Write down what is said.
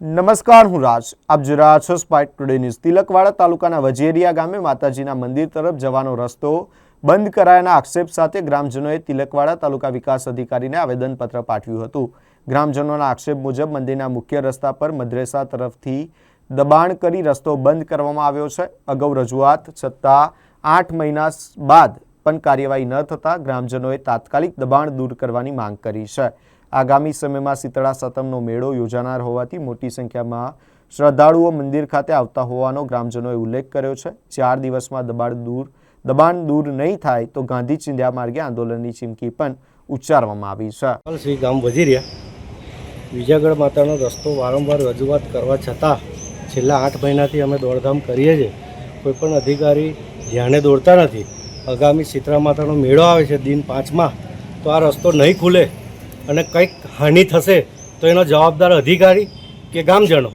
નમસ્કાર, હું રાજ. આપ જોઈ રહ્યા છો સ્પાઇક ટુડે ન્યૂઝ. તિલકવાડા તાલુકાના વજેરિયા ગામે માતાજીના મંદિર તરફ જવાનો રસ્તો બંધ કરાયાના આક્ષેપ સાથે ગ્રામજનોએ તિલકવાડા તાલુકા વિકાસ અધિકારીને આવેદનપત્ર પાઠવ્યું હતું. ગ્રામજનોના આક્ષેપ મુજબ મંદિરના મુખ્ય રસ્તા પર મદ્રેસા તરફથી દબાણ કરી રસ્તો બંધ કરવામાં આવ્યો છે. અગાઉ રજૂઆત છતાં 8 મહિના બાદ પણ કાર્યવાહી ન થતાં ગ્રામજનોએ તાત્કાલિક દબાણ દૂર કરવાની માંગ કરી છે. આગામી સમયમાં શીતળા સાતમનો મેળો યોજાનાર હોવાથી મોટી સંખ્યામાં શ્રદ્ધાળુઓ મંદિર ખાતે આવતા હોવાનો ગ્રામજનોએ ઉલ્લેખ કર્યો છે. 4 દિવસમાં દબાણ દૂર નહીં થાય તો ગાંધી ચિંધ્યા માર્ગે આંદોલનની ચીમકી પણ ઉચ્ચારવામાં આવી છે. શ્રી ગામ વજીરિયા વિજાગઢ માતાનો રસ્તો વારંવાર રજૂઆત કરવા છતાં છેલ્લા 8 મહિનાથી અમે દોડધામ કરીએ છીએ. કોઈપણ અધિકારી ધ્યાને દોરતા નથી. આગામી શીતળા માતાનો મેળો આવે છે દિન 5માં, તો આ રસ્તો નહીં ખુલે અને કંઈક હાનિ થશે તો એનો જવાબદાર અધિકારી કે ગામજનો.